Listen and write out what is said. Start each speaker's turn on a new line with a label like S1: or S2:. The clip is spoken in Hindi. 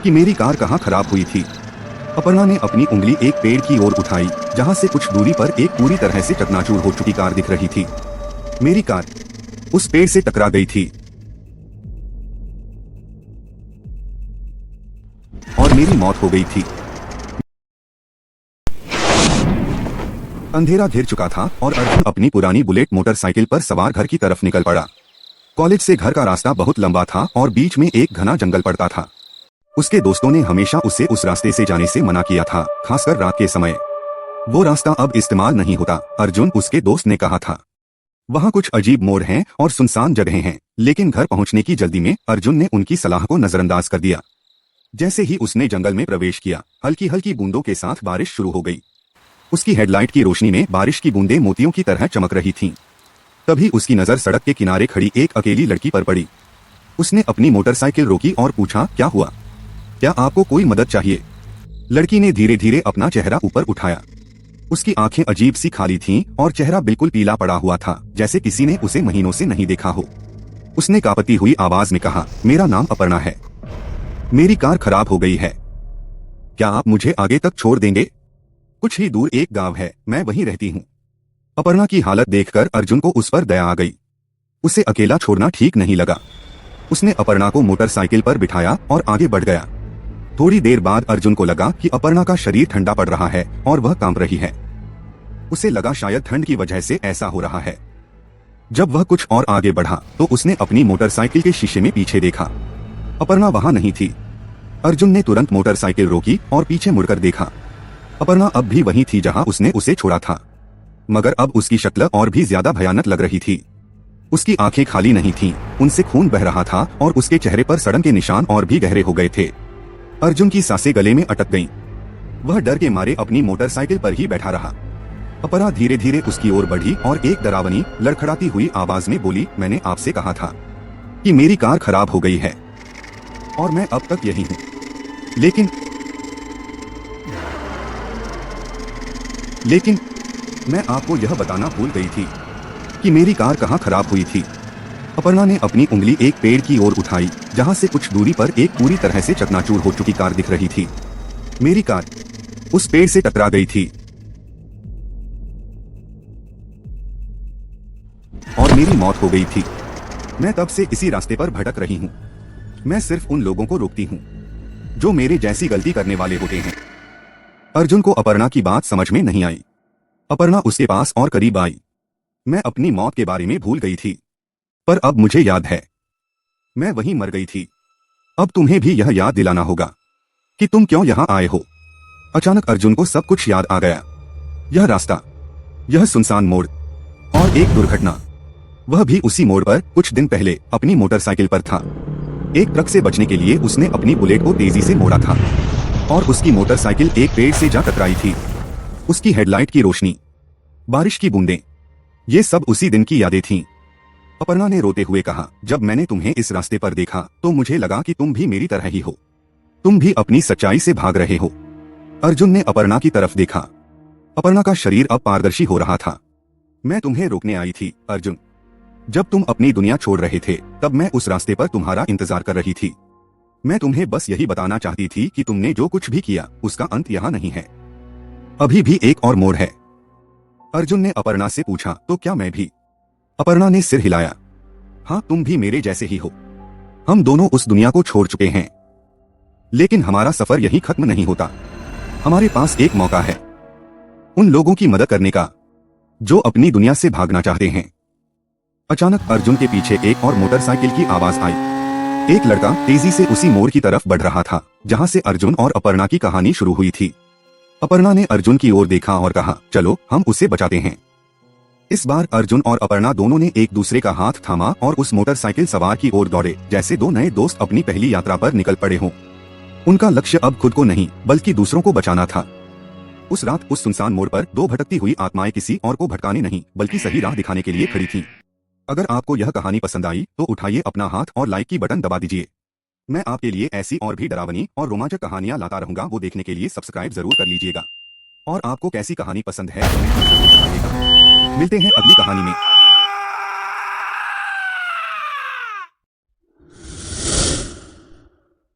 S1: कि मेरी कार कहाँ खराब हुई थी। अपर्णा ने अपनी उंगली एक पेड़ की ओर उठाई, जहां से कुछ दूरी पर एक पूरी तरह से चकनाचूर हो चुकी कार दिख रही थी। मेरी कार उस पेड़ से टकरा गई थी और मेरी मौत हो गई थी। अंधेरा घिर चुका था और अर्जुन अपनी पुरानी बुलेट मोटरसाइकिल पर सवार घर की तरफ निकल पड़ा। कॉलेज से घर का रास्ता बहुत लंबा था और बीच में एक घना जंगल पड़ता था। उसके दोस्तों ने हमेशा उसे उस रास्ते से जाने से मना किया था, खासकर रात के समय। वो रास्ता अब इस्तेमाल नहीं होता, अर्जुन उसके दोस्त ने कहा था। वहाँ कुछ अजीब मोड़ हैं और सुनसान जगहें हैं, लेकिन घर पहुंचने की जल्दी में अर्जुन ने उनकी सलाह को नजरअंदाज कर दिया। जैसे ही उसने जंगल में प्रवेश किया, हल्की हल्की बूंदों के साथ बारिश शुरू हो गई। उसकी हेडलाइट की रोशनी में बारिश की बूंदें मोतियों की तरह चमक रही थीं। तभी उसकी नजर सड़क के किनारे खड़ी एक अकेली लड़की पर पड़ी। उसने अपनी मोटरसाइकिल रोकी और पूछा, क्या हुआ? क्या आपको कोई मदद चाहिए? लड़की ने धीरे धीरे अपना चेहरा ऊपर उठाया। उसकी आंखें अजीब सी खाली थीं और चेहरा बिल्कुल पीला पड़ा हुआ था, जैसे किसी ने उसे महीनों से नहीं देखा हो। उसने कांपती हुई आवाज में कहा, मेरा नाम अपर्णा है। मेरी कार खराब हो गई है। क्या आप मुझे आगे तक छोड़ देंगे? कुछ ही दूर एक गांव है, मैं वहीं रहती हूँ। अपर्णा की हालत देखकर अर्जुन को उस पर दया आ गई। उसे अकेला छोड़ना ठीक नहीं लगा। उसने अपर्णा को मोटरसाइकिल पर बिठाया और आगे बढ़ गया। थोड़ी देर बाद अर्जुन को लगा कि अपर्णा का शरीर ठंडा पड़ रहा है और वह कांप रही है। उसे लगा शायद ठंड की वजह से ऐसा हो रहा है। जब वह कुछ और आगे बढ़ा तो उसने अपनी मोटरसाइकिल के शीशे में पीछे देखा। अपर्णा वहां नहीं थी। अर्जुन ने तुरंत मोटरसाइकिल रोकी और पीछे मुड़कर देखा। अपर्णा अब भी वहीं थी जहां उसने उसे छोड़ा था, मगर अब उसकी शक्ल और भी ज्यादा भयानक लग रही थी। उसकी आंखें खाली नहीं थीं, उनसे खून बह रहा था और उसके चेहरे पर सड़न के निशान और भी गहरे हो गए थे। अर्जुन की सांसें गले में अटक गईं। वह डर के मारे अपनी मोटरसाइकिल पर ही बैठा रहा। अपर्णा धीरे धीरे उसकी ओर बढ़ी और एक डरावनी, लड़खड़ाती हुई आवाज में बोली, मैंने आपसे कहा था कि मेरी कार खराब हो गई है और मैं अब तक यही हूँ। लेकिन मैं आपको यह बताना भूल गई थी कि मेरी कार कहाँ खराब हुई थी। अपर्णा ने अपनी उंगली एक पेड़ की ओर उठाई, जहां से कुछ दूरी पर एक पूरी तरह से चकनाचूर हो चुकी कार दिख रही थी। मेरी कार उस पेड़ से टकरा गई थी और मेरी मौत हो गई थी। मैं तब से इसी रास्ते पर भटक रही हूँ। मैं सिर्फ उन लोगों को रोकती हूँ जो मेरे जैसी गलती करने वाले होते हैं। अर्जुन को अपर्णा की बात समझ में नहीं आई। अपर्णा उसके पास और करीब आई। मैं अपनी मौत के बारे में भूल गई थी, पर अब मुझे याद है, मैं वहीं मर गई थी। अब तुम्हें भी यह याद दिलाना होगा कि तुम क्यों यहाँ आए हो। अचानक अर्जुन को सब कुछ याद आ गया। यह रास्ता, यह सुनसान मोड़ और एक दुर्घटना। वह भी उसी मोड़ पर कुछ दिन पहले अपनी मोटरसाइकिल पर था। एक ट्रक से बचने के लिए उसने अपनी बुलेट को तेजी से मोड़ा था और उसकी मोटरसाइकिल एक पेड़ से जा टकराई थी। उसकी हेडलाइट की रोशनी, बारिश की बूंदें, ये सब उसी दिन की यादें थीं। अपर्णा ने रोते हुए कहा, जब मैंने तुम्हें इस रास्ते पर देखा तो मुझे लगा कि तुम भी मेरी तरह ही हो। तुम भी अपनी सच्चाई से भाग रहे हो। अर्जुन ने अपर्णा की तरफ देखा। अपर्णा का शरीर अब पारदर्शी हो रहा था। मैं तुम्हें रोकने आई थी अर्जुन। जब तुम अपनी दुनिया छोड़ रहे थे तब मैं उस रास्ते पर तुम्हारा इंतजार कर रही थी। मैं तुम्हें बस यही बताना चाहती थी कि तुमने जो कुछ भी किया उसका अंत यहाँ नहीं है। अभी भी एक और मोड़ है। अर्जुन ने अपर्णा से पूछा, तो क्या मैं भी? अपर्णा ने सिर हिलाया। हाँ, तुम भी मेरे जैसे ही हो। हम दोनों उस दुनिया को छोड़ चुके हैं, लेकिन हमारा सफर यहीं खत्म नहीं होता। हमारे पास एक मौका है उन लोगों की मदद करने का जो अपनी दुनिया से भागना चाहते हैं। अचानक अर्जुन के पीछे एक और मोटरसाइकिल की आवाज आई। एक लड़का तेजी से उसी मोड़ की तरफ बढ़ रहा था जहां से अर्जुन और अपर्णा की कहानी शुरू हुई थी। अपर्णा ने अर्जुन की ओर देखा और कहा, चलो हम उसे बचाते हैं। इस बार अर्जुन और अपर्णा दोनों ने एक दूसरे का हाथ थामा और उस मोटरसाइकिल सवार की ओर दौड़े जैसे दो नए दोस्त अपनी पहली यात्रा पर निकल पड़े हों। उनका लक्ष्य अब खुद को नहीं बल्कि दूसरों को बचाना था। उस रात उस सुनसान मोड़ पर दो भटकती हुई आत्माएं किसी और को भटकाने नहीं बल्कि सही राह दिखाने के लिए खड़ी थीं। अगर आपको यह कहानी पसंद आई तो उठाइए अपना हाथ और लाइक की बटन दबा दीजिए। मैं आपके लिए ऐसी और भी डरावनी और रोमांचक कहानियां लाता रहूंगा, वो देखने के लिए सब्सक्राइब जरूर कर लीजिएगा। और आपको कैसी कहानी पसंद है कमेंट में जरूर बताइएगा। मिलते हैं अगली कहानी में।